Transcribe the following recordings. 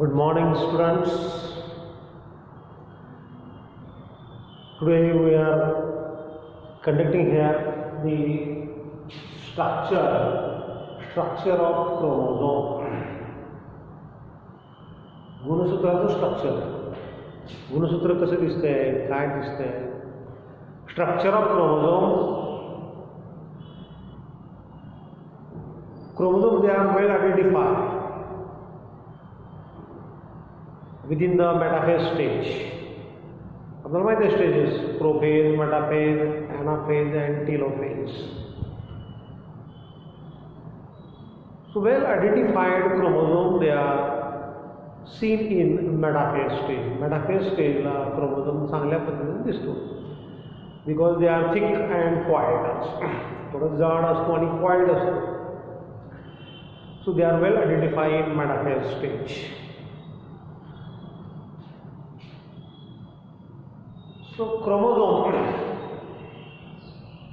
Good morning, students. Today we are conducting here the structure of chromosome. गुणसूत्राचं structure. गुणसूत्र कसं दिसतंय, काय दिसतंय? Structure of chromosome. Chromosomes, they are well identified within the metaphase stage. आपल्याला माहिती आहे stages: prophase, metaphase, anaphase and telophase. So well identified chromosome, they are seen in metaphase stage. Metaphase stage La chromosome चांगल्या पद्धतीने दिसतो because they are thick and quiet. थोडं जाड असतो आणि quiet असतो. So they are well identified in metaphase stage. So chromosome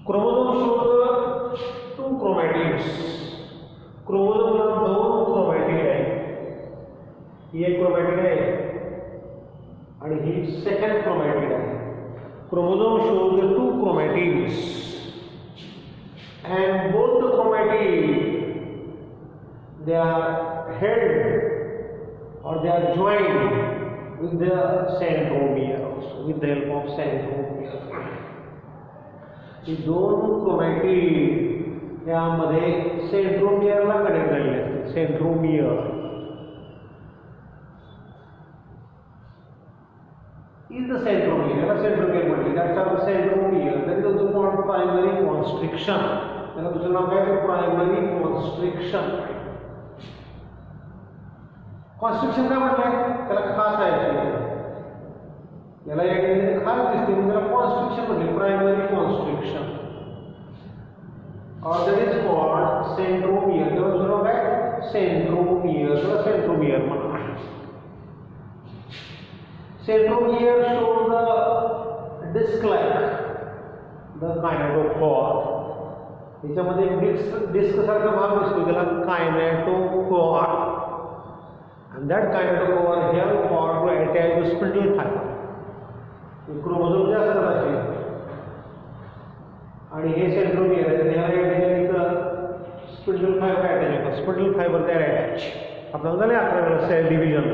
shows two chromatids. Chromosome ला दोन chromatid आहेत. ही एक क्रोमॅटिड आहे आणि ही सेकंड क्रोमॅटिड आहे. Chromosome shows the two chromatids and both the chromatids, they are held or they are joined with the centromere also, with the help of centromere. ही दोन chromatid यामध्ये सेंट्रोमियरला connect झालेले असतात. Centromere is the centromere. याला centromere म्हटले. That's our centromere. That is also called primary constriction. त्याला दुसरं नाव काय आहे? Primary constriction. कॉन्स्ट्रिक्शन काय म्हटलंय? त्याला खास आहे. याला एक खास दिसते म्हणून त्याला कॉन्स्ट्रिक्शन म्हटले. Primary constriction or that is called centromere. त्याला दुसरं नाव काय? सेंट्रोमियर. त्याला सेंट्रोमियर म्हणतात. Centromere shows the disc-like, the kinetochore. याच्यामध्ये डिस्क सारखा भाग दिसतो त्याला kinetochore. And that kinetochore help to attach the spindle fiber. Chromosome जास्त असेल आणि हे सेंट्रोमियर आहे. त्याला स्पिंडल फायबर अटॅच होतं. स्पिंडल फायबर त्या अटॅच. आपल्याला झाले 11 वेळा सेल डिव्हिजन.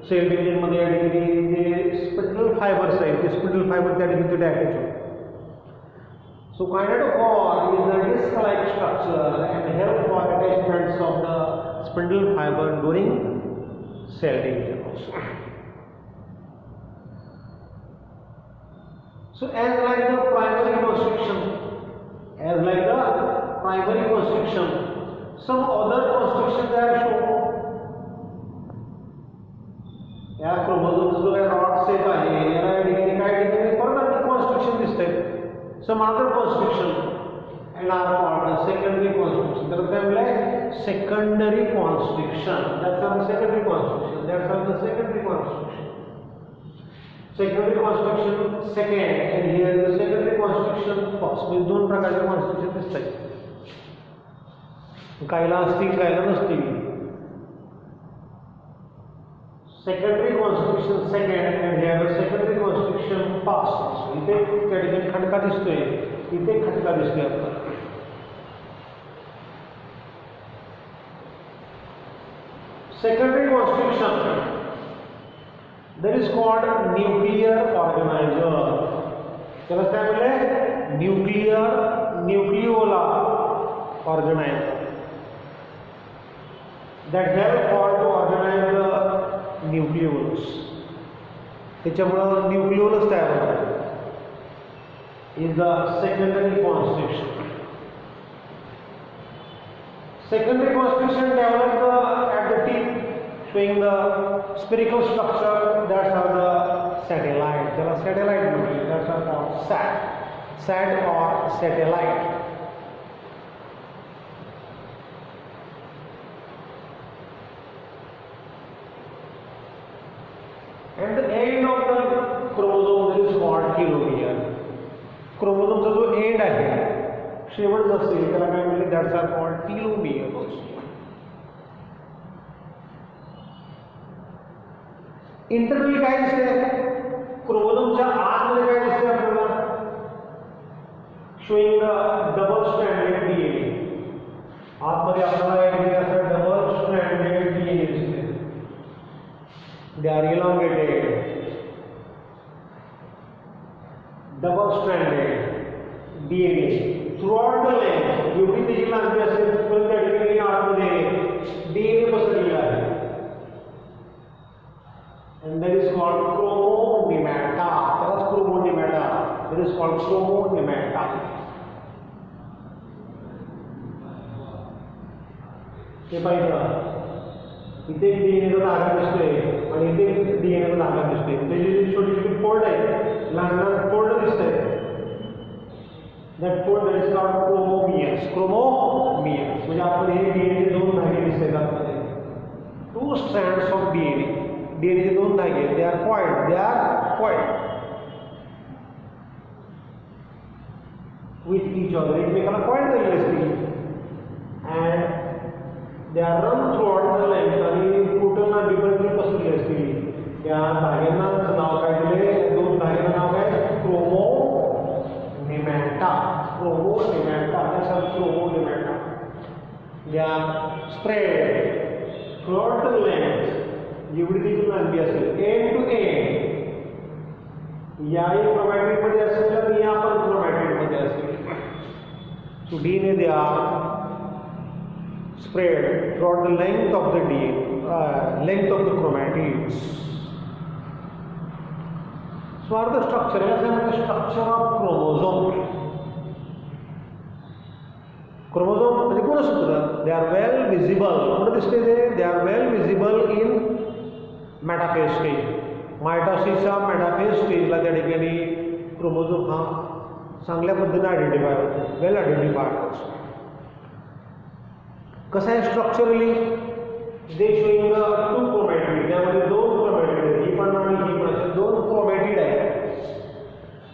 सेल डिव्हिजन मध्ये या ठिकाणी जे स्पिंडल फायबर्स आहेत ते स्पिंडल फायबर त्या ठिकाणी अटॅच होतात. So kinetochore is a disc-like structure and help for attachments of the spindle fiber during cell division also. So as like the primary constriction, some other constrictions are shown. या क्रोमोझोमचा जो काही rod shape आहे याला या ठिकाणी काय ठिकाणी परत कॉन्स्ट्रिक्शन दिसतंय. Some other constriction and are called secondary constriction. तर त्यामुळे secondary constriction. That's our secondary constriction. That's our the secondary constriction. Secondary constriction second and here is the secondary constriction first. म्हणजे दोन प्रकारचे constriction दिसतात. काहीला असतील काहीला नसतील. Secondary constriction second and here the secondary constriction first. इथे त्या ठिकाणी खटका दिसतोय, इथे खटका दिसतोय आपल्याला. Secondary constriction, that is called nuclear organizer. त्याला काय म्हणले? न्यूक्लियोला organizer that help to organize the nucleolus. त्याच्यामुळे न्यूक्लियोलस तयार होतात. is the secondary constriction. Secondary constriction developed at the tip showing the spherical structure. That's how the satellite. त्याला satellite म्हणतात. That's how called sat or satellite. And the end of the chromosome is called telomere. क्रोमोझोमचा जो and आहे शेवट असेल त्याला काय म्हणले? That's are called telomere. Internally काय दिसते, क्रोमोझोमच्या आतमध्ये काय दिसते आपल्याला, शोइंग डबल स्ट्रँडेड डीएनए. आतमध्ये आपल्याला एक डबल स्ट्रँडेड डीएनए दिसते. They are elongated double stranded DNA throughout the length. एवढी त्याची लांबी असेल पण त्या ठिकाणी आतमध्ये डीएनए पसरलेला आहे. And that is called chromonymata. That is chromonymata. That is called chromonymata. हे पाहिजे इथे डीएनए धागा दिसतोय आणि इथे डीएनए धागा दिसतोय. त्याची जी छोटी छोटी फोल्ड आहे, लहान लहान फोल्ड दिसतंय. That fold that is called chromomeres. Chromomeres म्हणजे आपण हे डीएनए दोन धागे दिसतात आपल्याला. Two strands of DNA. DNA दोन धागे, they are coiled with each other. एकमेकाला coiled केलेले असतील and they are run throughout the length. आणि टोटलला डिफरंटली पसरलेले असतील. त्या धाग्यांना नाव काय दिले, दोन धाग्यांना नाव काय, chromonymata. That's a chromonymata. They are spread throughout the length. जेवढी देखील लांबी असेल एंड टू एंड. याही क्रोमॅटिड मध्ये असेल तर या पण क्रोमॅटिड मध्ये असेल. So DNA they are spread throughout the length of the length of the chromatids. So are the structure, structure of chromosome. Chromosome म्हणजे गुणसूत्र. They are well visible. कुठे दिसते ते, they are well visible in metaphase stage. मायटॉसिसच्या metaphase स्टेजला त्या ठिकाणी chromosome हा चांगल्या पद्धतीने आयडेंटिफाय होतो, वेल आयडेंटिफायड असतो. कसं आहे structurally, they showing two chromatid. त्यामध्ये दोन क्रोमॅटिड आहेत, ही पण आणि ही पण, असे दोन क्रोमॅटिड आहेत.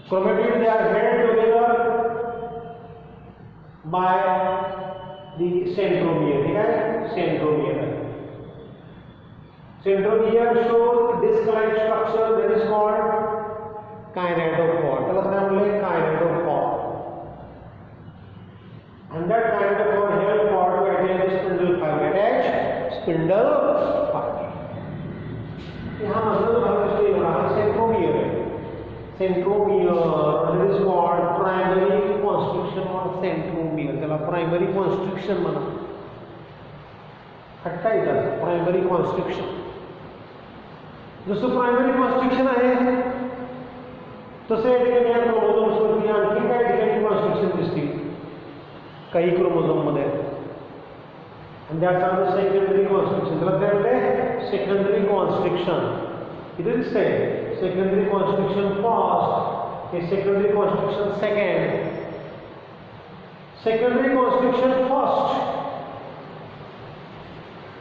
Chromatid they are held together by the centromere. ठीक आहे, centromere. Centromere shows disc-like structure that is called kinetophore. त्याला काय म्हणले, kinetophore. And that kinetophore help for to attach spindle fiber. Attach spindle fiber. यहाँ मतलब भाग इसलिए हो रहा है, centromere है. Centromere that is called primary constriction of centromere. त्याला primary constriction म्हणा. हट्टा येतात primary constriction. जसं प्रायमरी कॉन्स्ट्रिक्शन आहे तसं या ठिकाणी या क्रोमोझोम्सवरती आणखी काही ठिकाणी कॉन्स्ट्रिक्शन दिसतील काही क्रोमोझोममध्ये. आणि that's are the secondary constriction. त्याला काय म्हणते, सेकंडरी कॉन्स्ट्रिक्शन. इथे दिसतंय सेकंडरी कॉन्स्ट्रिक्शन फर्स्ट, हे secondary constriction second. Secondary constriction first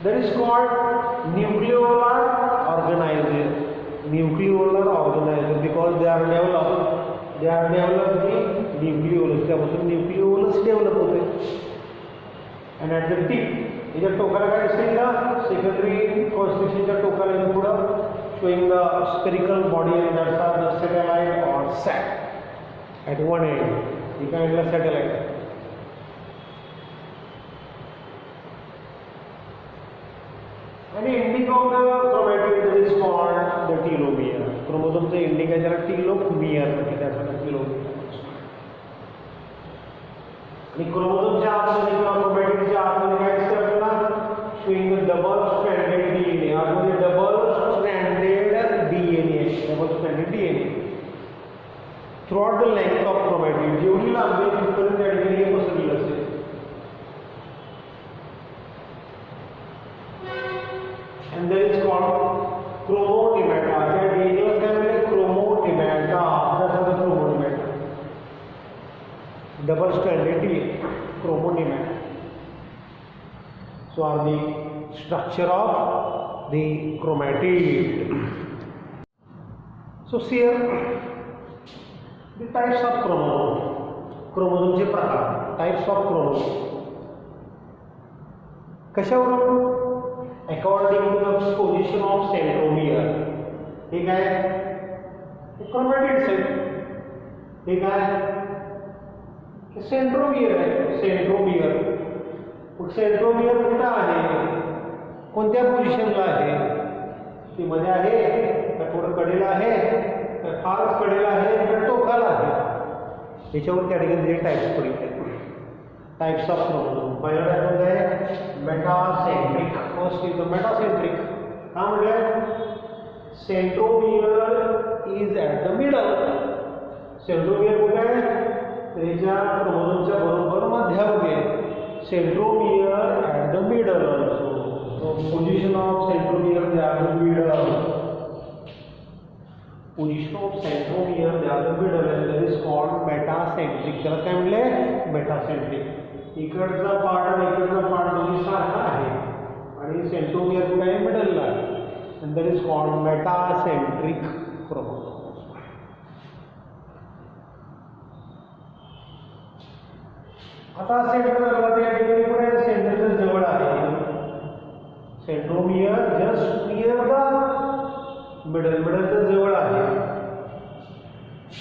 that is called nucleolar organizer. Nucleolar organizer because they are developed the nucleolus. त्यापासून nucleolus develop होते. And at the tip इधर टोकाला काय दिसेल ना, सेकंडरी कॉन्स्ट्रिक्शनच्या टोकाला इथं पुढं showing the spherical body and that's are the satellite or sac at one end. एका एंडला satellite. And the ending of the chromatid is called the telomere. क्रोमोझोमचं एंडिंग आहे त्याला टेलोमियर म्हणजे त्याचा टेलोमियर. आणि क्रोमोझोमच्या आतमध्ये किंवा क्रोमॅटिडच्या आतमध्ये काय दिसतं आपल्याला, शोइंग डबल स्ट्रँडेड डीएनए. आतमध्ये double stranded DNA, double stranded DNA throughout the length of chromatid. जेवढी लांबी तिथपर्यंत त्या ठिकाणी पसरलेलं असेल. And that is called chromonymata. त्या डीएनए काय म्हणले, chromonymata. That's the chromonymata. Double stranded DNA, chromonymata. So are the structure of the chromatid. So see here the types of chromosome. क्रोमोझोमचे प्रकार, टाइप्स ऑफ क्रोमोझोम. कशावरून, according to the position of centromere. ठीक आहे, chromatids आहेत. ठीक आहे, centromere आहे. Centromere कुठं आहे, कोणत्या पोझिशनला आहे, ती मध्ये आहे का थोडं कडेला आहे का फारच कडेला आहे का टोकाला आहे, याच्यावर कॅटेगरी टाइप्स पडले. Types of chromosome. पहिला टाइप म्हणजे metacentric. First is the metacentric. काय म्हटलंय, centromere is at the middle. Centromere कुठे आहे, त्याच्या क्रोमोझोमच्या बरोबर मध्यावर आहे. Centromere at the middle also. So position of centromere they are the middle. Position of centromere they are the middle and that is called metacentric. त्याला काय म्हणले, metacentric. इकडचा part आणि इकडचा पार्ट दोन्ही सारखा आहे आणि सेंट्रोमियर कुठे आहे, मिडलला आहे. and that is called metacentric chromosome. आता सेंटर झाला त्या ठिकाणी कुठे सेंटरच्या जवळ आहे. Centromere just near the middle. मिडलच्या जवळ आहे.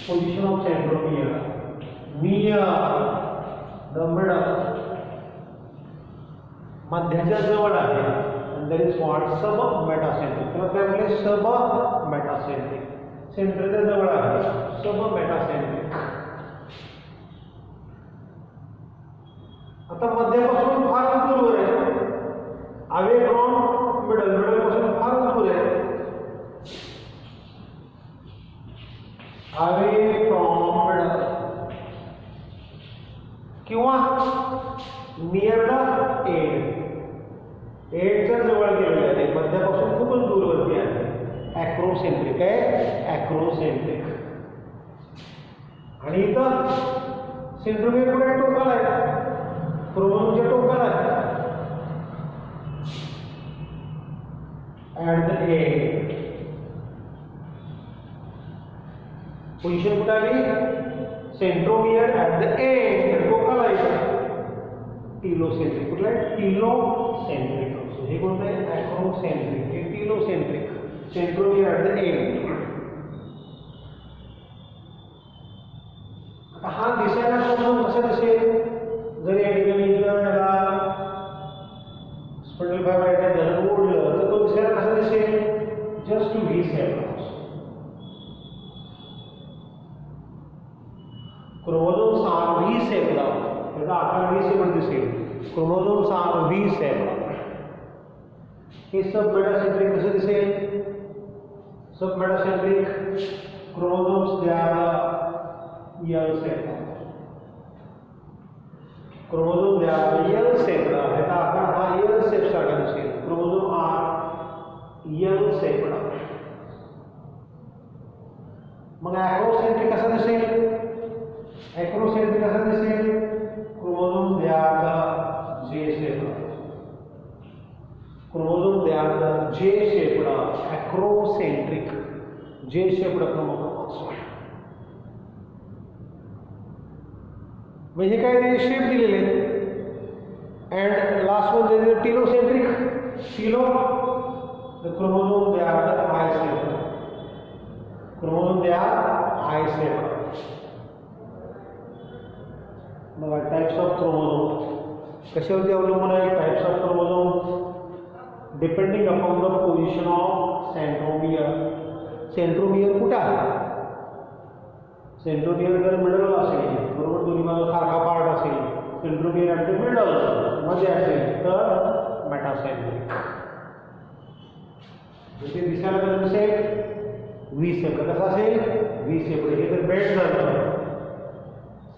Position of centromere near the middle, मध्याच्या जवळ आहे. and that is called submetacentric. त्याला काय म्हणले, सब मेटासेंट्रिक. सेंटरच्या जवळ आहे, सब मेटासेंट्रिक. आता मध्यापासून फार दूर आहे, अवे फ्रॉम मिडल. मिडल पासून फार दूर आहे, अवे फ्रॉम मिडल किंवा नियर द एंड. एंडच्या जवळ गेलेले आहे, मध्यापासून खूपच दूरवरती आहे. ॲक्रोसेंट्रिक आहे, ॲक्रोसेंट्रिक. आणि इथं सेंट्रोमियर कुठे टोकाला आहे, क्रोमोझोमच्या टोकाला आहे. ॲट द एंड पोझिशन कुठे आली, सेंट्रोमियर ॲट द एंड, टोकाला आहे. टिलोसेंट्रिक. कुठला आहे, टिलोसेंट्रिक. हे कोणतं आहे, ॲक्रोसेंट्रिक. हे telocentric. Centromere at the end. आता हा दिसायला क्रोमोझोम कसा दिसेल, जर या ठिकाणी याला स्पंडल फायबर झालं ओढलं तर तो दिसायला कसा दिसेल, just V shape. Chromosomes are V shape. त्याचा आकार व्ही शेप दिसेल. Chromosomes are V shape. हे सब मेटासेंट्रिक कसं दिसेल, submetacentric chromosomes they are L shape. Chromosome they are L shape. ह्याचा आकार हा एल शेप सारखा दिसेल. Chromosome are L shape. मग ॲक्रोसेंट्रिक कसा दिसेल, ॲक्रोसेंट्रिक कसा दिसेल, chromosome they are J shape. Chromosome they are J shaped. Acrocentric J shaped chromosome. म्हणजे काय ते शेप दिलेले आहेत. And last one they telocentric. Telo the chromosome they are the I shape. Chromosome they are I shape. मग types of chromosome कशावरती अवलंबून आहे, types of chromosome depending upon the position of centromere. Centromere कुठे आहे, centromere जर middle असेल, बरोबर दोन्ही बाजू सारखा पार्ट असेल, सेंट्रोमियर ॲट द मिडल मध्ये असेल तर मेटासेंट्रिक. ते दिसायला कसं दिसेल, व्ही शेप. कसा असेल, व्ही शेप. हे जर बेंड झालं,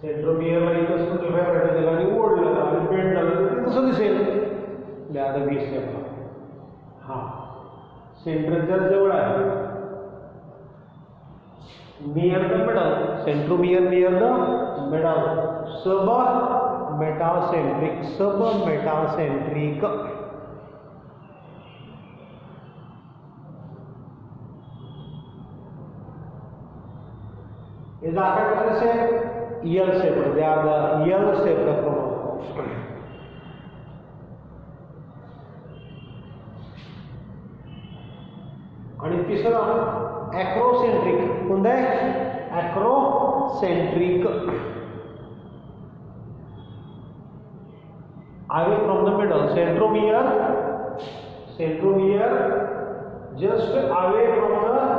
सेंट्रोमियरला इथं स्पंडल फायबर दिलं आणि ओढलं आणि बेंड झालं तर कसं दिसेल, द्या व्ही शेप. हां, सेंटरच्या जवळ आहे, near the middle. Centromere near the middle. Sub metacentric. Sub metacentric. याचा आकार कसा दिसेल, L shape. They are the L shape the chromosomes. आणि तिसरा ॲक्रोसेंट्रिक. कोणतं आहे? Acrocentric. away from the middle. Centromere just away from the middle.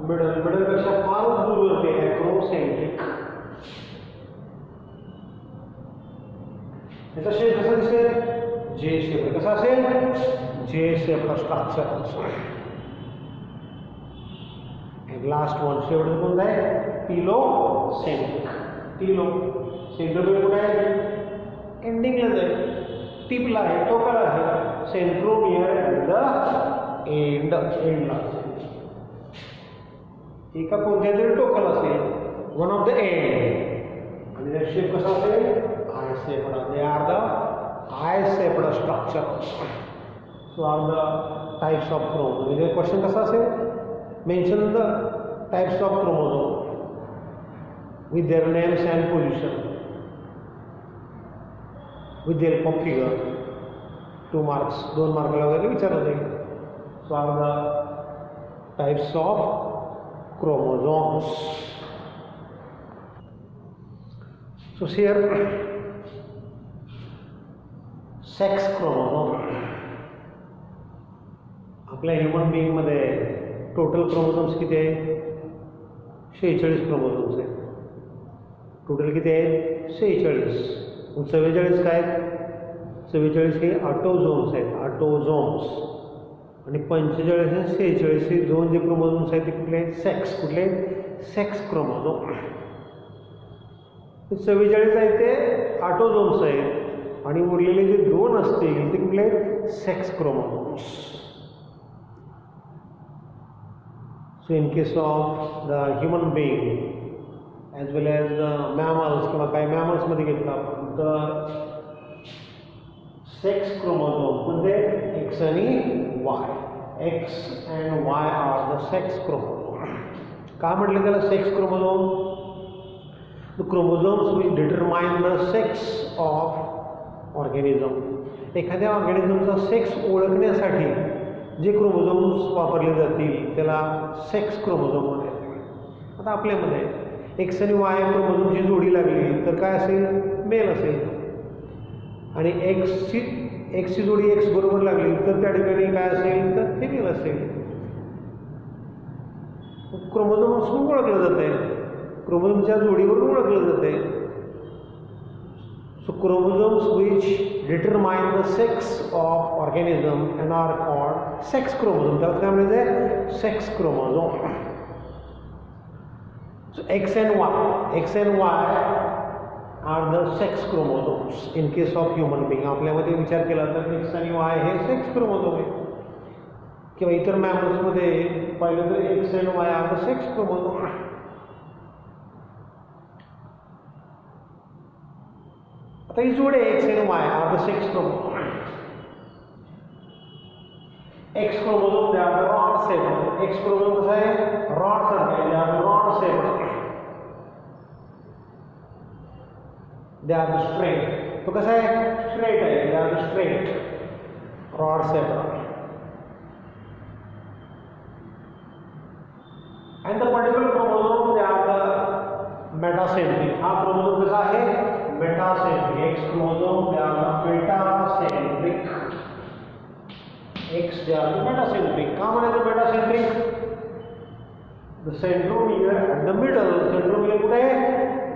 Middle पेक्षा फार दूर होते. ॲक्रोसेंट्रिक. याचा शेप कसा दिसेल? जे शेप. कसा असेल? जे शेप स्ट्रक्चर. लास्ट वन शेवट कोणता आहे? टिलोसेंट्रिक. सेंट्रोमियर कुठे आहे? एंडिंगला आहे, टिपला आहे, टोकाला आहे. सेंट्रोमियर ॲट द एंडला. एका कोणत्या तरी टोकाला असेल, वन ऑफ द एंड. आणि त्याचा शेप कसा असेल? I shaped. They are the I shaped structure. So are the types of chromosome. म्हणजे क्वेश्चन कसा असेल? Mention the types of chromosome with their names and position with the help of figure. 2 marks, 2 मार्काला वगैरे विचारलं जाईल. So are the types of chromosomes. So here sex chromosome. आपल्या human बिईंगमध्ये total chromosomes किती आहे? 46 क्रोमोझोम्स आहेत. टोटल किती आहेत? 46. 44 काय आहेत? 44 हे ऑटोझोम्स आहेत. ऑटोझोम्स. आणि 45 आणि 46 हे दोन जे क्रोमोझोम्स आहेत ते कुठले आहेत? सेक्स. कुठले? Sex chromosome. 44 आहेत ते ऑटोझोम्स आहेत आणि उरलेले जे दोन असतील ते कुठले आहेत? Sex chromosomes. So in case of the human being as well as the mammals किंवा काही मॅमल्समध्ये घेतलं आपण तर सेक्स क्रोमोझोम म्हणजे एक्स आणि Y. X and Y are the sex chromosome. का म्हटलं त्याला sex chromosome? The chromosomes which determine the sex of organism. एखाद्या ऑर्गॅनिझमचा सेक्स ओळखण्यासाठी जे क्रोमोझोम्स वापरले जातील त्याला सेक्स क्रोमोझोम म्हणायचे. आता आपल्यामध्ये एक्स आणि वाय क्रोमोझोमची जोडी लागली तर काय असेल? मेल असेल. आणि एक्सची जोडी एक्स बरोबर लागली तर त्या ठिकाणी काय असेल? तर फिमेल असेल. क्रोमोझोम्स ओळखलं जात आहे. क्रोमोझोमच्या जोडीवरून ओळखलं जात आहे. So chromosomes which determine the sex of organism and are called sex chromosome. त्याला काय म्हणायचं? Sex chromosome. So X and Y are the sex chromosomes in case of human being. आपल्यामध्ये विचार केला तर X आणि Y हे सेक्स क्रोमोझोम आहे. किंवा इतर मॅमल्समध्ये पाहिलं तर X and Y are the sex chromosome. आता ही जोड आहे X and Y are the sex chromosome. X chromosome they are rod shape. X chromosome कसा आहे? रॉड सारखा आहे. They are rod shape. They are the straight. तो कसा आहे? स्ट्रेट आहे. They are the straight rod shape. And the particular chromosome they are the metacentric. हा chromosome कसा आहे? Metacentric. X chromosome they are the metacentric. X they are the metacentric. का म्हणायचं metacentric? The centromere at the middle. Centromere कुठे आहे?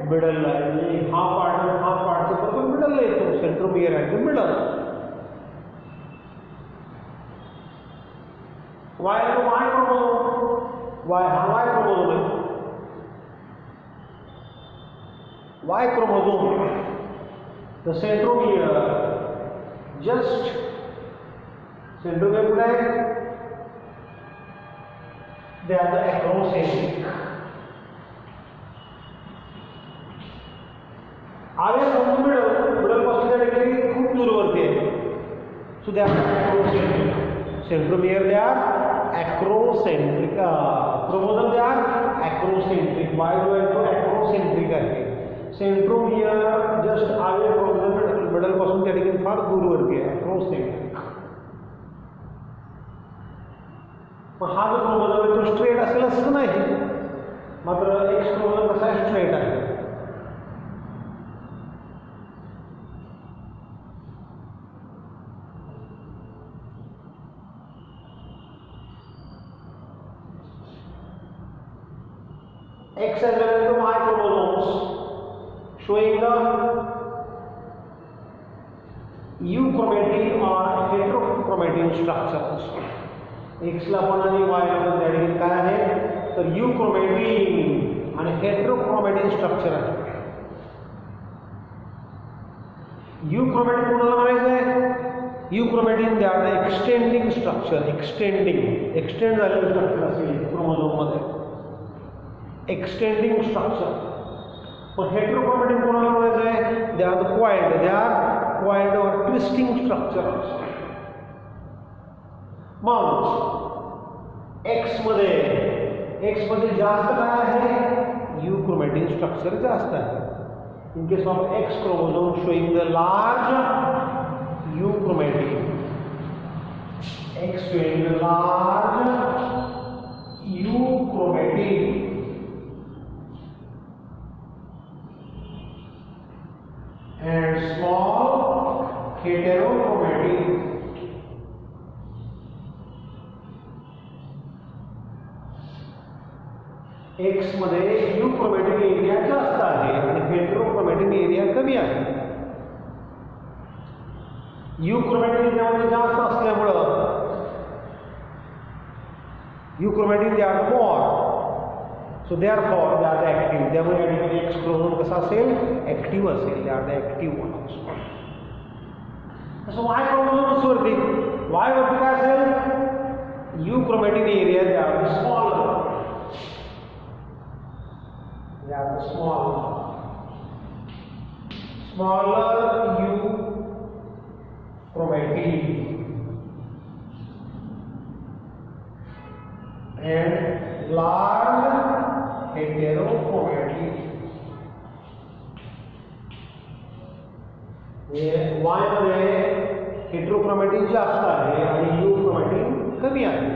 मिडलला आहे. म्हणजे हा पार्ट बरोबर मिडलला येतो. Centromere at the middle. Y chromosome. Y हा वाय क्रोमोझोम आहे. Y chromosome the centromere just centromere कुठे आहे? They are the acrocentric. Away from middle पासून त्या ठिकाणी खूप दूरवरती आहे. So they are acrocentric. Centromere they are acrocentric. Chromosome they are acrocentric. Y जो आहे तो ॲक्रोसेंट्रिक आहे. Centromere just away from the middle पासून त्या ठिकाणी फार दूरवरती आहे. ॲक्रोसेंट्रिक. पण हा जो क्रोमोझोम आहे तो स्ट्रेट असेल असं नाही, मात्र एक्स क्रोमोझोम कसा आहे, स्ट्रेट आहे. X as well as the Y chromosomes showing the euchromatin or heterochromatin structures. X ला पण आणि Y ला पण त्या ठिकाणी काय आहे तर euchromatin आणि heterochromatin स्ट्रक्चर आहे. euchromatin कोणाला म्हणायचं आहे, euchromatin they are the extending structure, extend झालेलं स्ट्रक्चर असेल क्रोमोझोम मध्ये, एक्सटेंडिंग स्ट्रक्चर. पण हेटेरोक्रोमॅटिन कोणाला म्हणायचं आहे, दे आर क्वाइल्ड और ट्विस्टिंग स्ट्रक्चर्स. मग एक्स मध्ये जास्त काय आहे, यूक्रोमॅटिन स्ट्रक्चर जास्त आहे. In case of X chromosome showing the large euchromatin, X showing the large euchromatin and small heterochromatin. X मध्ये यूक्रोमॅटिन एरिया जास्त आहे आणि हेटेरोक्रोमॅटिन एरिया कमी आहे. यूक्रोमॅटिन एरियामध्ये जास्त असल्यामुळं euchromatin they are more, so therefore they are the active. त्यामुळे या ठिकाणी एक्स क्रोमोझोम कसा असेल, ऍक्टिव्ह असेल. they are the active ones. तसं वाय क्रोमोझोम वरती, वाय वरती काय असेल, euchromatin area they are smaller, they are the smaller euchromatin and large heterochromatin. Y मध्ये हेटेरोक्रोमॅटिन जास्त आहे आणि यूक्रोमॅटिन कमी आहे.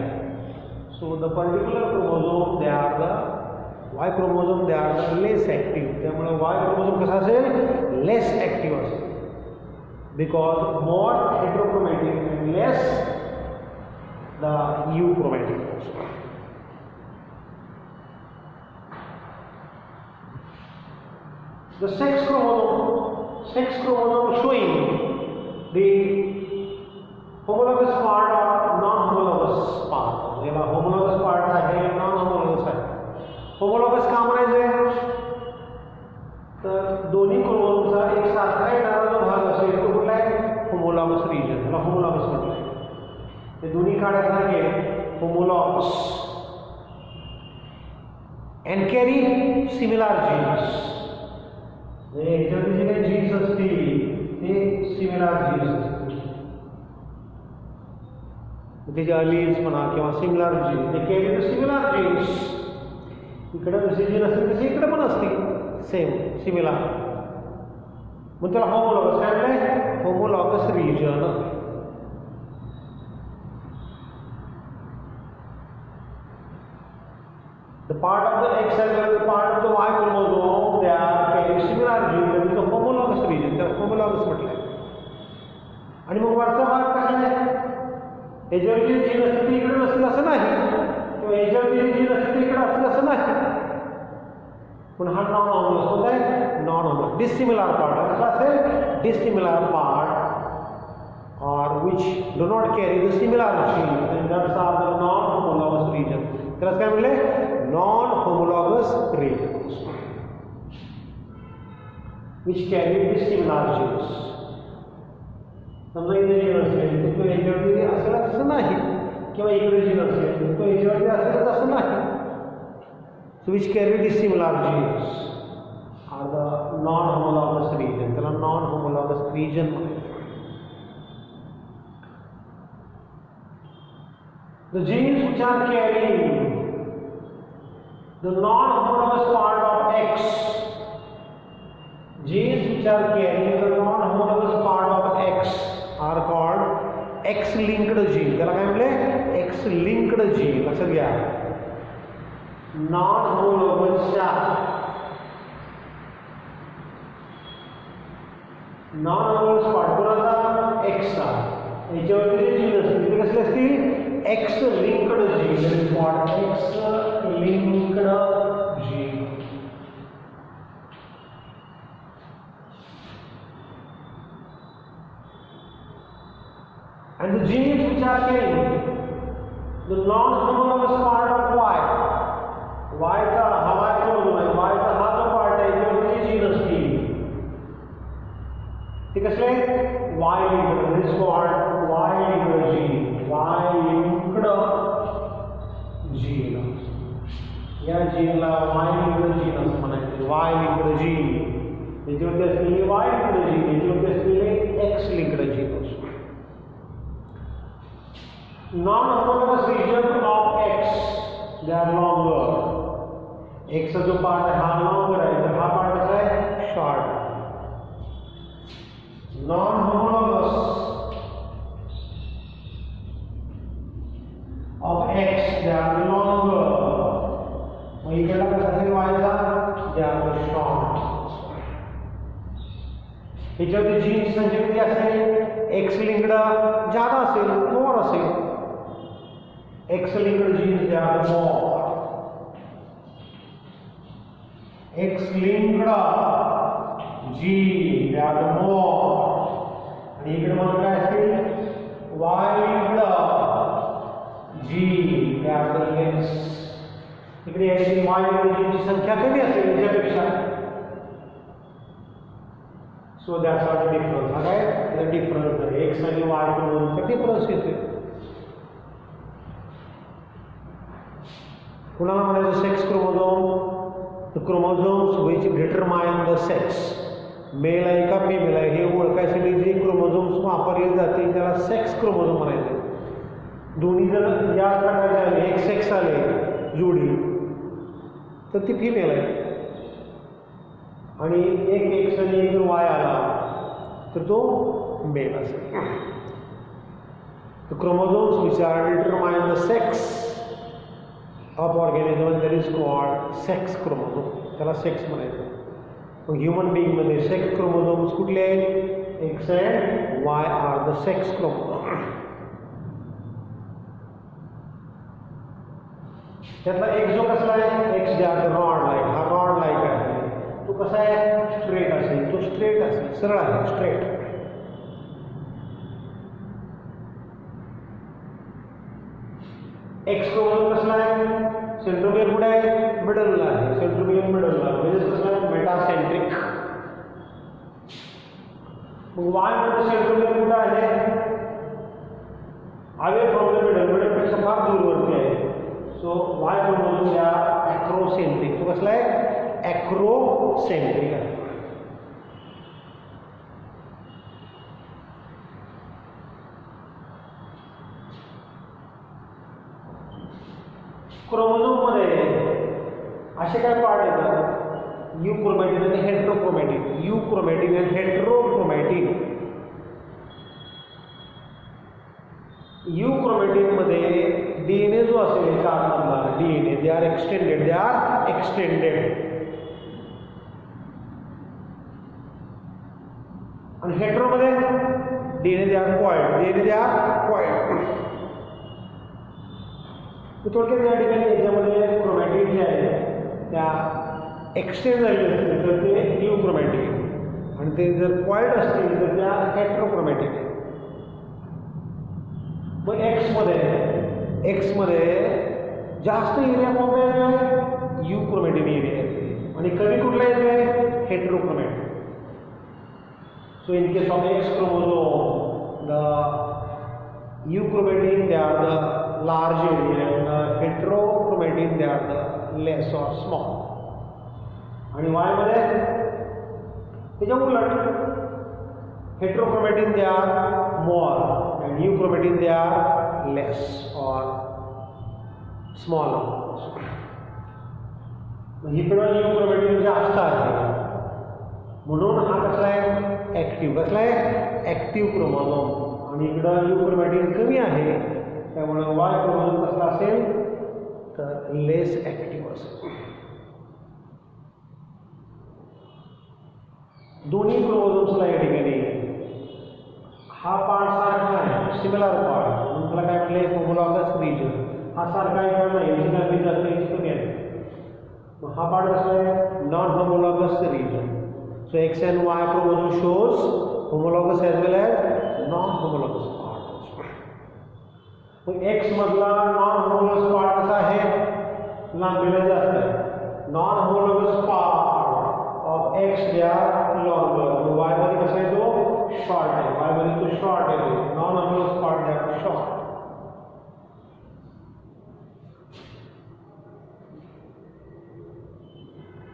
So the particular chromosome they are the Y chromosome they are the less active. त्यामुळे वाय क्रोमोझोम कसा असेल, less active असेल, because more heterochromatin and less the euchromatin. The sex chromosome showing the homologous part or non-homologous part. याला homologous part आहे, non-homologous आहे. homologous का म्हणायचं, तर दोन्ही क्रोमोझोमचा एक सारखा येणारा जो भाग असेल तो कुठला आहे, homologous region, त्याला homologous म्हटलंय. ते दोन्ही काढायसारखे homologous and carry similar genes. याच्यामध्ये जे काही जीन्स असतील ते सिमिलर जीन्स असतील, त्याचे अलील्स म्हणा किंवा सिमिलर जीन्स, ते कॅरी द सिमिलर जीन्स. इकडे जसे जीन असतील तसे इकडे पण असतील सेम सिमिलर, मग त्याला होमोलॉगस काय म्हणलंय, homologous region. The part of the X as well as the part of the Y chromosome they are carrying similar gene, that is the homologous region, त्याला homologous म्हटलंय. आणि मग वरचा भाग कसा आहे, याच्यावर जे जीन असते ते इकडे नसतील असं नाही, किंवा याच्यावर जे जीन असते ते इकडे असतील असं नाही. पण हा नॉन होमोलॉगस होत आहे, नॉन होमोलॉगस डिसिमिलर पार्ट कसा असेल, dissimilar part or which do not carry the similar genes, and that's are the non-homologous region. त्याला काय म्हणले, non-homologous regions which carry dissimilar genes. समजा इथे जीन असेल तो याच्यावरती असेल असं नाही, किंवा इकडे जीन असेल तो याच्यावरती असेल असं नाही. So which carry dissimilar genes are the non-homologous region. त्याला non-homologous region म्हणायचं. The genes which are carrying the non-homologous part of X, genes which are carrying the non-homologous part of X are called x linked gene, त्याला काय म्हणले x linked gene. लक्षात घ्या, non होमोलॉगसच्या non homologous part कोणाचा एक्सचा, याच्यावरती जे gene असतील ते कसले असतील x linked gene. X linked gene. And the genes which are changed, the non-homologous part of Y चा हा Y क्रोमोझोम आहे, Y चा हा जो पार्ट आहे त्याच्यावरती जीन असतील ते कसले Y linked. This is called Y linked gene. Y linked gene. या जीनला Y linked gene असं म्हणायचं. Y linked gene. याच्यावरती असलेले Y linked gene, याच्यावरती असलेले X linked gene असतो. Non-homologous region of X, they are longer. X जो part है हा longer है, तर हा पार्ट कसा है short. Non-homologous of X, they are longer. मग इकडला कसा असेल Y चा, they are short. याच्यावरती जीनची संख्या किती असेल, X लिंक्ड ज्यादा असेल, मोर असेल. X linked genes, they are more. X linked gene, they are more. आणि इकडे मग काय असतील Y linked gene, they are the less. इकडे याची Y linked gene ची संख्या कमी असेल याच्यापेक्षा. So that's what the difference. हा काय the difference आहे X आणि Y क्रोमोझोमचा डिफरन्स येते. कुणाला म्हणायचं sex chromosome, the chromosomes which determine the sex. Male आहे का फिमेल आहे हे ओळखायसाठी जे क्रोमोझोम्स वापरले जाते त्याला सेक्स क्रोमोझोम म्हणायचे. दोन्ही जर या प्रकारचे आले, एक सेक्स आले जोडी तर ती फिमेल आहे, आणि एक एक्स आणि एक वाय आला तर तो मेल असेल. The chromosomes which are determine the sex of organism, that is called sex chromosome. त्याला सेक्स म्हणायचं. मग ह्युमन बिंग मध्ये सेक्स क्रोमोझोम्स कुठले आहेत, X and Y are the sex chromosome. त्यातला एक जो कसला आहे एक्स जे आहे रॉड लाईक, हा रॉड लाईक आहे, तो कसा आहे स्ट्रेट असेल, तो स्ट्रेट असेल, सरळ आहे स्ट्रेट. एक्स क्रोमोझोम कसला आहे सेंट्रोमियर कुठे आहे मिडलला आहे, सेंट्रोमियर मिडलला म्हणजे कसला आहे मेटासेंट्रिक. मग वाय मध्ये सेंट्रोमियर कुठे आहे अवे फ्रॉम द मिडल, मिडलपेक्षा फार दूरवरती आहे. सो वाय क्रोमोझोम या ॲक्रोसेंट्रिक, तो कसला आहे ॲक्रोसेंट्रिक आहे. क्रोमोझोम मध्ये असे काय पार्ट येतात यूक्रोमॅटिन आणि हेटेरोक्रोमॅटिन. यूक्रोमॅटिन आणि हेटेरोक्रोमॅटिन. यूक्रोमॅटिन मध्ये डीएनए जो असेल चार मधला डीएनए दे आर एक्सटेंडेड, आणि हेटेरो मध्ये डीएनए दे आर क्वाइल्ड. थोडक्यात या ठिकाणी याच्यामध्ये क्रोमॅटिन जे आहे त्या एक्सटेंड झालेले असतील तर ते यूक्रोमॅटिन, आणि ते जर क्वाइल्ड असतील तर त्या हेटेरोक्रोमॅटिन आहे. मग एक्समध्ये जास्त एरिया कोणता येतोय यूक्रोमॅटिन एरिया येते, आणि कमी कुठला येतोय heterochromatin. So in case of X chromosome the euchromatin they are the large area and heterochromatin they are the less or small. आणि Y मध्ये त्याच्या उलट heterochromatin they are more and euchromatin they are less or smaller. इकडं euchromatin जास्त आहे म्हणून हा कसला आहे ऍक्टिव्ह, कसला आहे ऍक्टिव्ह क्रोमोझोम, आणि इकडं यू क्रोमॅटिन कमी आहे, त्यामुळे वाय क्रोमोझोम कसला असेल तर लेस ॲक्टिव्ह असेल. दोन्ही क्रोमोझोम्सला या ठिकाणी हा पार्ट सारखा आहे, सिमिलर पार्ट, म्हणून त्याला काय म्हणले होमोलॉगस रिजन. हा सारखा आहे नाही, याची कमी जास्त याची कमी आहे. मग हा पार्ट कसा आहे non homologous region. So X and Y chromosome shows homologous as well as non homologous part. मग एक्स मधला नॉन होमोलॉगस पार्ट कसा आहे लांबीला जास्त आहे. Non homologous part of X they are longer. Y मध्ये कसा आहे तो शॉर्ट आहे, वाय मध्ये तो शॉर्ट आहे. Non homologous part they are short.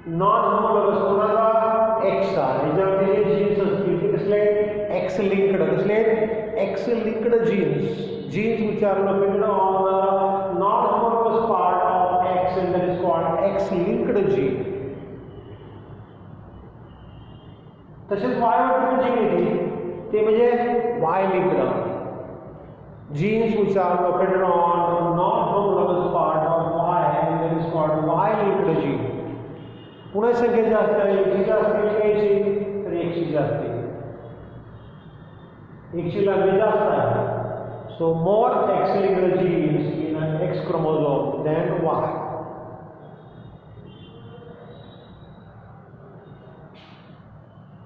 Non homologous कोणाला एक्सचा, याच्यामध्ये जे जीन्स असतील ते कसले एक्स लिंक्ड, कसले X linked genes. Genes which are located on the non-homologous part of X and that is called X-linked gene. तसेच Y वर gene येते ते म्हणजे Y linked genes which are located on non-homologous part of Y and that is called Y-linked gene. पुन्हा संख्या जास्त आहे, एकशे जास्त एकशे तर एकशे जास्त आहे, एकशे लांबी जास्त आहे. So more X-linked genes in an X chromosome than Y.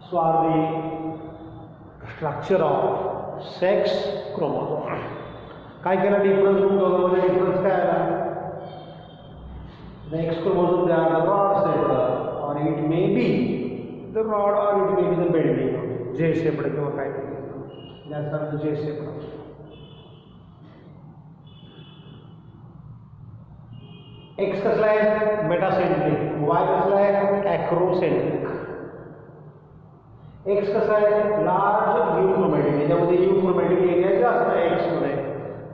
So are the structure of sex chromosome. काय केला डिफरन्स दोघांमध्ये डिफरन्स काय आला? The X chromosome they are the rod shaped or it may be the rod or it may be the bending J shaped किंवा काय that's are the J shaped. X कसला आहे metacentric, Y कसला आहे ॲक्रोसेंट्रिक. X कसा आहे large यूक्रोमॅटिक, याच्यामध्ये यूक्रोमॅटिक area जास्त आहे X मध्ये,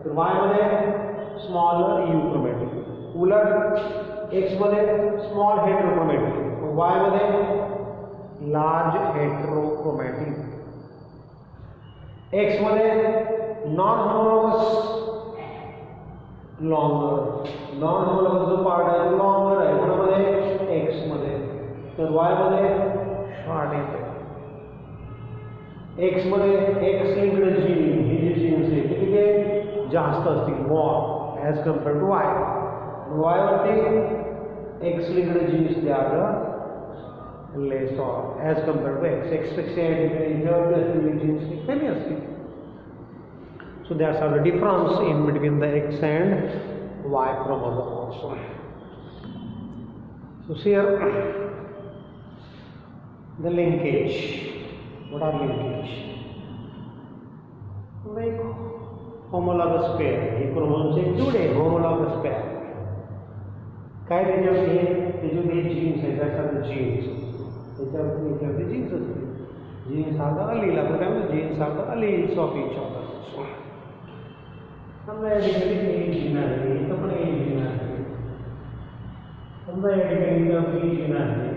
तर Y मध्ये स्मॉल यूक्रोमॅटिक. उलट X मध्ये स्मॉल हेटेरोक्रोमॅटिक, Y मध्ये लार्ज हेटेरोक्रोमॅटिक. X मध्ये non homologous longer, non homologous जो पार्ट आहे तो लॉंगर आहे कोणामध्ये X मध्ये, तर Y मध्ये शॉर्ट येते. X मध्ये X लिंक्ड जीन हे जे जीन्स आहे ते किती जास्त असतील more as compare to Y. Y वरती X linked genes they are less or as compare to X. X पेक्षा याच्यावरती असलेली जीन्स कमी असतील. So that's are the difference in between the X and Y chromosome also. So here the linkage. What are linkage? Like homologous pair. Hey chromosome से जुड़े homologous pair. काय त्याच्यामध्ये genes आहेत, that's are the genes. त्याच्यावरती genes असतील. Genes are the allele. आपण काय म्हणतो genes are the alleles of each other. समजा या ठिकाणी ए जीन आहे, इथं पण ए जीन आहे. समजा या ठिकाणी इथं बी जीन आहे,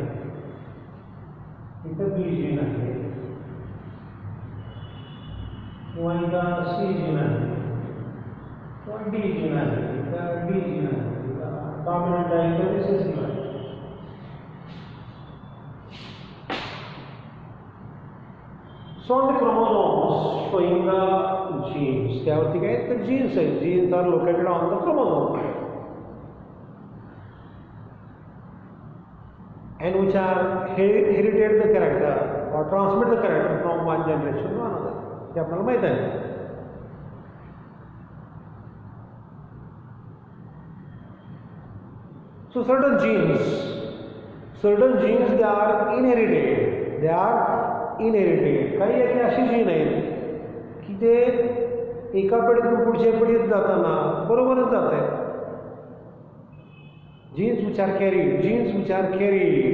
इथं बी जीन आहे, किंवा इथं सी जीन आहे, किंवा डी जीन आहे, इथं डी जीन आहे, इथं डॉमिनंट आहे, इथं रिसेसिव्ह आहे. So on the chromosomes showing the genes, त्यावरती काय तर genes आहेत. Genes are located on the chromosome and which are inherited the character or transmit the character from one generation to another. हे आपल्याला माहित आहे. So certain genes they are inherited. They are inherited. काही याची अशी gene आहेत की ते एका पिढीतून पुढच्या पिढीत जाताना बरोबरच जात आहेत. Genes which are carried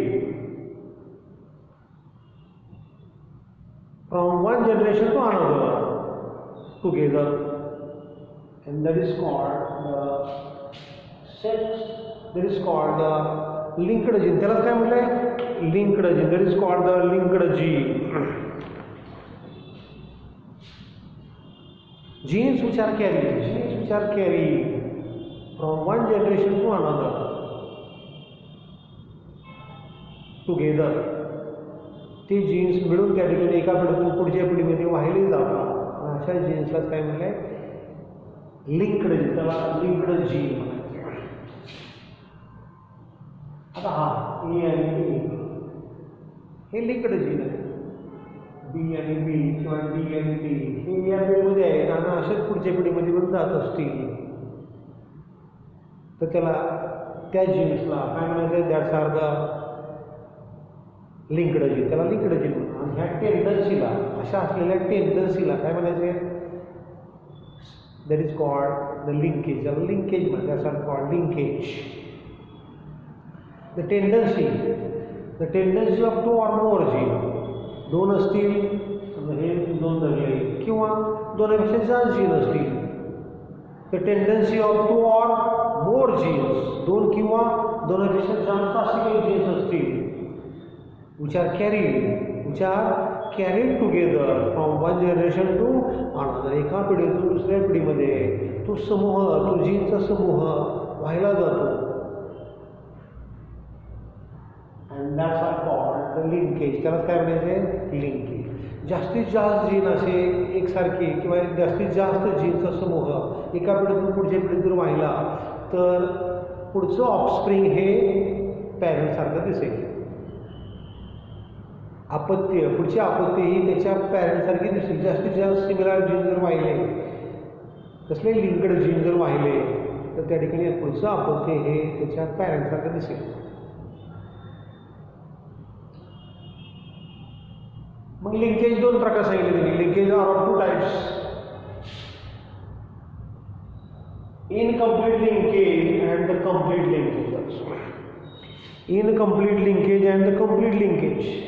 from one generation to another together and that is called the linked gene. त्याला काय म्हटलंय linked gene. That is called the linked gene. genes which are carried from one generation to another together, ते jeans मिळून त्या ठिकाणी एका पिढीतून पुढच्या पिढीमध्ये वाहिले जातात. अशा जीन्सलाच काय म्हणलंय, लिंक्ड जीन, त्याला लिंक्ड जीन म्हणायचं. आता हा ए आणि बी हे लिंक्ड जीन आहे, बी आणि बी किंवा डी आणि डी हे या पिढीमध्ये आहेत आणि अशाच पुढच्या पिढीमध्ये पण जात असतील, तर त्याला त्या जीन्सला काय म्हणायचं, that's are the linked gene, त्याला लिंक्ड जीन म्हणतात. आणि ह्या टेंडन्सीला, अशा असलेल्या टेंडन्सीला काय म्हणायचे, that is called the linkage, त्याला लिंकेज म्हणतात. That's are called linkage. The tendency of 2 or more gene, दोन असतील, हे दोन धरले, किंवा दोनपेक्षा जास्त जीन असतील. The tendency of 2 or more genes, दोन किंवा दोनपेक्षा जास्त असे काही जीन्स असतील, which are carried together from one generation to another, एका पिढीतून दुसऱ्या पिढीमध्ये तो जीनचा समूह व्हायला जातो. and that's are called the linkage, त्याला काय म्हणायचे, लिंकेज. जास्तीत जास्त जीन असे एकसारखे किंवा जास्तीत जास्त जीनचा समूह एका पिढीतून पुढच्या पिढीत जर वाहिला तर पुढचं ऑफस्प्रिंग हे पॅरेंटसारखं दिसेल. पुढची आपत्ती ही त्याच्या पॅरेंटसारखी दिसेल. जास्तीत जास्त सिमिलर जीन जर वाहिले, कसले लिंक्ड जीन जर वाहिले, तर त्या ठिकाणी पुढचं आपत्ती हे त्याच्या पॅरेंटसारखं दिसेल. मग लिंकेज दोन प्रकार सांगितले त्यांनी. Linkage are of 2 types, incomplete linkage and the complete linkage. Incomplete linkage and the complete linkage.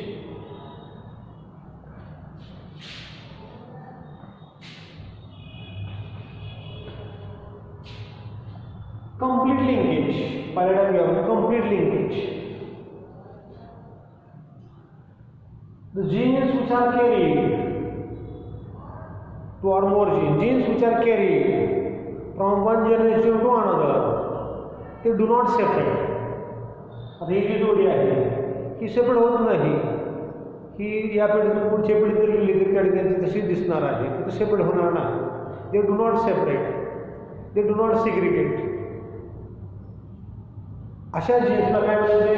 complete linkage, पहिला घ्या complete linkage. The genes which are carried, 2 or more genes which are carried from one generation to another, they do not separate. आता ही जी जोडी आहे ही separate होत नाही, ही या पिढीतून पुढच्या पिढीत जर गेली तर त्या ठिकाणी तशी दिसणार आहे, ती सेपरेट होणार नाही. they do not separate, they do not segregate. अशा जीन्सला काय म्हणायचे,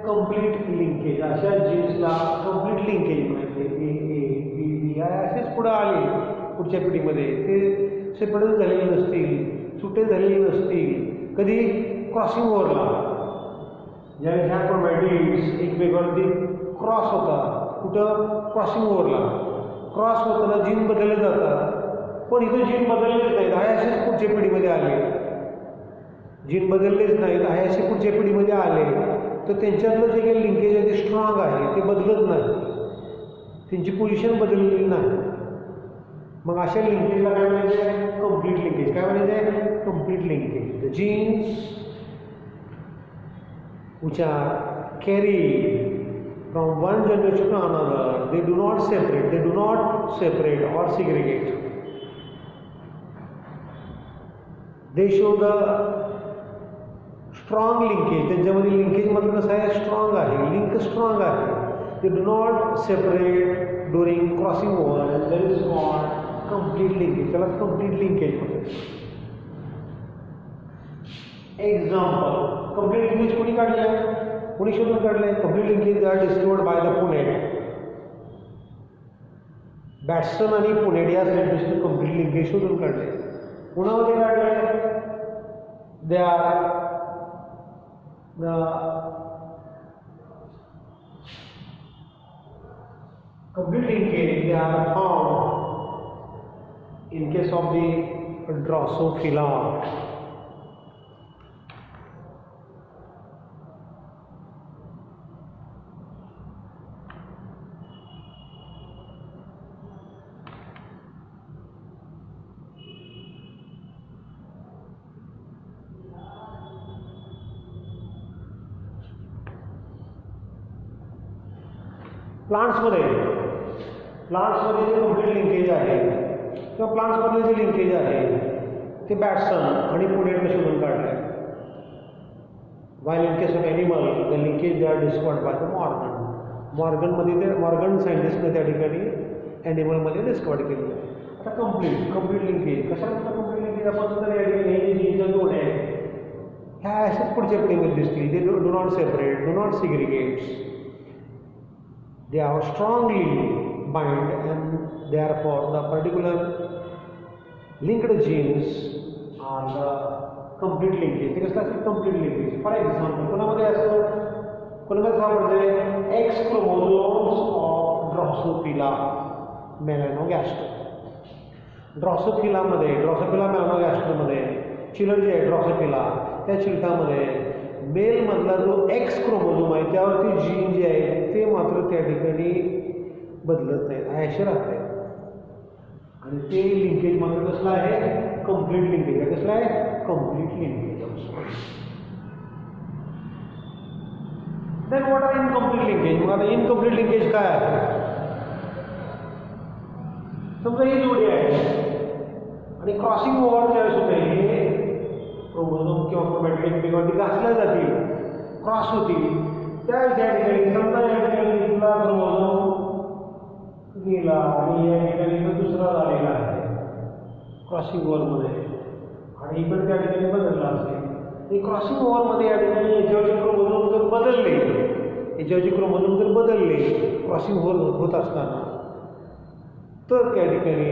कंप्लीट लिंकेज. अशा जीन्सला कंप्लीट लिंकेज म्हणायचे. ए बी बी असेच पुढे आले पुढच्या पिढीमध्ये, ते सेपरेट झालेले नसतील, सुटे झालेले नसतील. कधी क्रॉसिंग ओव्हरला, ज्यावेळी ह्या क्रोमॅटिड्स एकमेकांवरती क्रॉस होतात, कुठं क्रॉसिंग ओव्हरला क्रॉस होताना जीन बदलले जातात, पण इथं जीन बदललेच नाहीत, आहे असेच पुढच्या पिढीमध्ये आले. जीन बदललेच नाहीत, आहे असे पुढच्या पिढीमध्ये आले, तर त्यांच्यातलं जे काही लिंकेज आहे ते स्ट्रॉंग आहे, ते बदलत नाही, त्यांची पोझिशन बदललेली नाही. मग अशा लिंकेजला काय म्हणायचं, कम्प्लीट लिंकेज. काय म्हणायचं, complete linkage. The genes which are carried from one generation to another, they do not separate or segregate. They show the strong linkage. त्यांच्यामध्ये लिंकेज मतलब कसं आहे, स्ट्रॉंग आहे, लिंक स्ट्रॉंग आहे. they do not separate during crossing over, and there is called complete linkage. त्याला complete linkage म्हणतात. Example, complete linkage कोणी काढले आहे, कोणी शोधून काढले. Complete linkage are discovered by the Punnett. Bateson आणि पुनेट या सायंटिस्टने कंप्लीट लिंकेज शोधून काढले. पुण्यामध्ये काढले, they are the complete linkage, they are found in case of the Drosophila. प्लांट्समध्ये जे कंप्लीट लिंकेज आहे किंवा प्लांट्समधले जे लिंकेज आहे ते बॅटसन आणि पुणेटनं शोधून काढले. While in case of animal, the linkage they are discovered by the Morgan. Morgan सायंटिस्टने त्या ठिकाणी ॲनिमलमध्ये डिस्कवर केली आहे. आता कम्प्लीट लिंकेज कशाला म्हणतात? कम्प्लीट लिंकेज आपण तर या ठिकाणी हे जीनचं जोड आहे ह्या अशाच पुढच्या पिढीमध्ये दिसतील. They do not separate, do not segregates, they are strongly bind and therefore the particular linked genes are the complete linkage. ते कसं असेल? complete linkage. फॉर एक्झाम्पल कोणामध्ये असं सापडते X chromosomes of drosophila melanogaster. Drosophila मेलॅनोगॅस्टरमध्ये चिलट जे आहे ड्रॉसोफिला त्या चिलटामध्ये मेलमधला जो एक्स क्रोमोझोम आहे त्यावरती जीन जे आहे ते मात्र त्या ठिकाणी बदलत नाही, असे राहत आहे. आणि ते लिंकेज मात्र कसलं आहे? कम्प्लीट लिंकेज आहे. कसलं आहे? Complete linkage. Then what are incomplete linkage? मग आता इनकम्प्लीट लिंकेज काय आहे? समजा ही जोडी आहे आणि क्रॉसिंग ओव्हर ज्यावेळेस होते हे क्रोमोझोम किंवा क्रोमॅटिक किंवा ती घासल्या जातील, क्रॉस होतील, त्यावेळेस या ठिकाणी समजा या ठिकाणी इथला क्रोमोझोम गेला आणि या ठिकाणी दुसरा झालेला आहे क्रॉसिंग ओव्हरमध्ये आणि इकडे त्या ठिकाणी बदलला असेल. क्रॉसिंग ओव्हरमध्ये या ठिकाणी याच्यावरचे क्रोमोझोम जर बदलले क्रॉसिंग ओव्हर होत असताना तर त्या ठिकाणी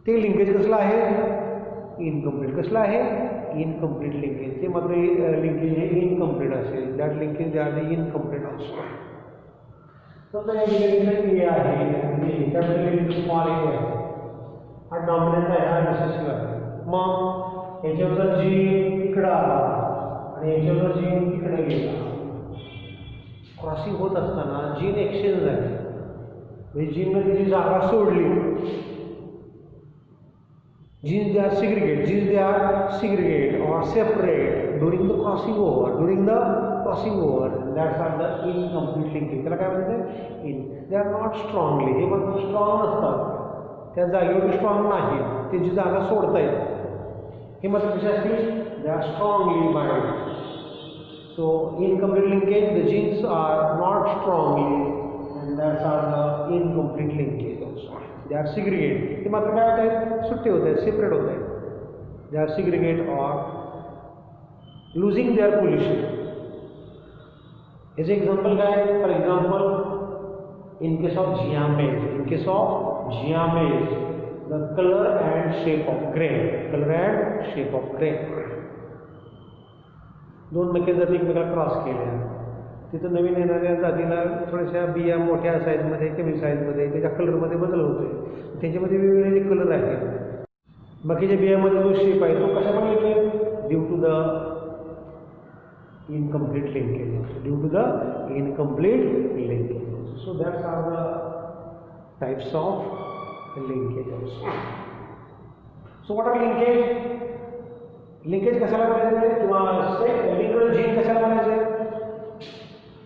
ते लिंकेज कसलं आहे? इनकम्प्लीट. कसलं आहे? Incomplete linkage. ते मात्र लिंकेज हे इनकम्प्लीट असेल. That linkage they are the incomplete also. समजा या ठिकाणी ए आहे आणि कॅपिटल स्मॉल ए आहे, हा डॉमिनंट आहे, हा रिसेसिव्ह आहे. मग याच्यावर जीन इकडं आला आणि याच्यावर जीन इकडे गेला, क्रॉसिंग होत असताना जीन एक्सचेंज झाली. म्हणजे जीनने तिची जागा सोडली. Genes they are segregate or separate during the crossing over. That's are the incomplete linkage. त्याला काय म्हणते? They are not strongly. हे मात्र स्ट्रॉंग नसतात, त्या जागेवर स्ट्रॉंग नाही, ते जी जागा सोडतायत हे मात्र कसे असतील? They are strongly bound. So incomplete linkage, the genes are not strongly and that's are the incomplete linkage also. They are segregate. ते मात्र काय होत आहेत? सुट्टे होत आहेत, सेपरेट होत आहेत. They are segregate or losing their position. याचे एक्झाम्पल काय? For example in case of जियामेज the colour and shape of grain. दोन नक्की जाती एकमेकाला क्रॉस केल्या, तिथं नवीन येणाऱ्या जातीला थोड्याशा बिया मोठ्या साईजमध्ये कमी साईजमध्ये त्याच्या कलरमध्ये बदल होतोय. त्याच्यामध्ये वेगवेगळे जे कलर आहेत, बाकीच्या बियामध्ये जो शेप आहे तो कशामुळे येतोय? Due to the incomplete linkage. So that's are the types of linkage also. So what are linkage? Linkage कशाला म्हणायचे किंवा linked gene कशाला म्हणायचे?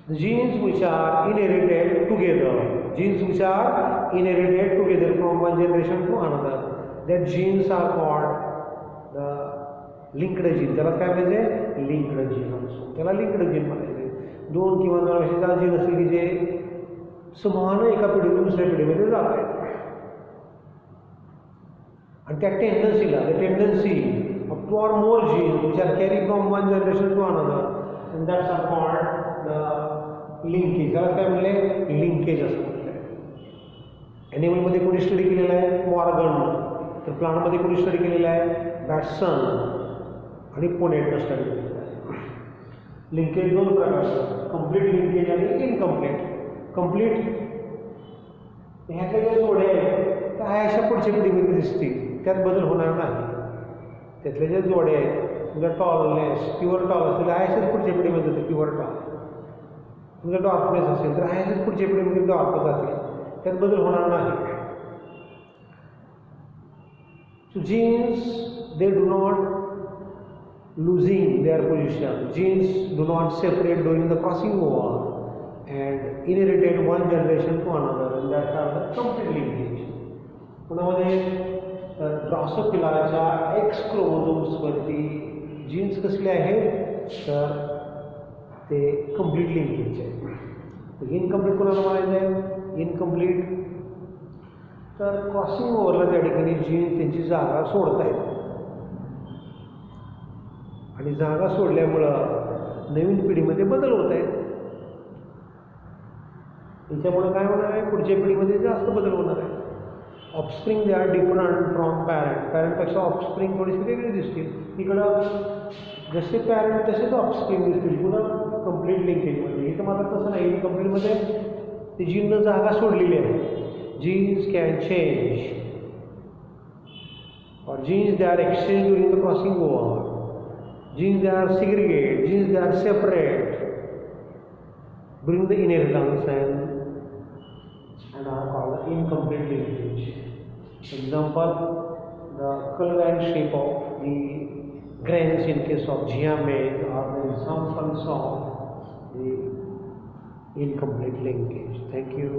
The genes which are inherited together from one generation to another, that genes are called the linked gene. त्याला काय म्हणायचे? linked gene also. त्याला linked gene म्हणायचे. दोन किंवा असे जीन असतील की जे समान एका पिढीतून दुसऱ्या पिढीमध्ये जात आहेत आणि त्या tendency of 2 or more genes which are carried from one generation to another, and that's are called the linkage. त्याला काय म्हणले? लिंकेज असं म्हटलंय. ॲनिमलमध्ये कोणी स्टडी केलेला आहे? मॉर्गन. तर प्लांटमध्ये कोणी स्टडी केलेला आहे? बॅटसन आणि पुणेटनं स्टडी केलेलं आहे. लिंकेज दोन प्रकारचं, कम्प्लीट लिंकेज आणि इनकम्प्लीट. कम्प्लीट ह्यातले जे जोडे आहेत त्या अशा पुढच्या पिढीमध्ये दिसतील, त्यात बदल होणार नाही. त्यातले जे जोडे आहेत समजा टॉलनेस, प्युअर टॉल असेल अशाच पुढच्या पिढीमध्ये होते प्युअर टॉल. समजा डॉर्फनेस असेल तर अशाच पुढच्या पिढीमध्ये डॉर्फ जातील, त्यात बदल होणार नाही. So genes, they do not losing their position. Genes do not separate during the crossing over, and inherited one generation to another, and that are the complete linkage. पुण्यामध्ये ड्रॉसोफिलाच्या एक्स क्रोमोझोम्सवरती जीन्स कसले आहेत तर ते कंप्लीट लिंकेज आहे. Incomplete कोणाला म्हणायचं आहे? Incomplete तर क्रॉसिंग ओव्हरला त्या ठिकाणी जीन्स त्यांची जागा सोडत आहेत आणि जागा सोडल्यामुळं नवीन पिढीमध्ये बदल होत आहेत. त्याच्यामुळे काय होणार आहे? पुढच्या पिढीमध्ये जास्त बदल होणार आहे. Offspring they are different from parent. पॅरेंटपेक्षा ऑफस्प्रिंग थोडीशी वेगळी दिसतील. इकडं जसे पॅरेंट तसेच ऑफस्प्रिंग दिसतील पुन्हा कंप्लीट लिंकेजमध्ये. इथं मात्र तसं नाही. इनकम्प्लीटमध्ये ते जीननं जागा सोडलेली आहे. Genes can change or genes they are exchanged during the crossing over. Genes they are segregated, genes they are separate during the inheritance and are called the incomplete linkage. Example, the color and shape of the grains in case of chia maize are the examples of the incomplete linkage. Thank you.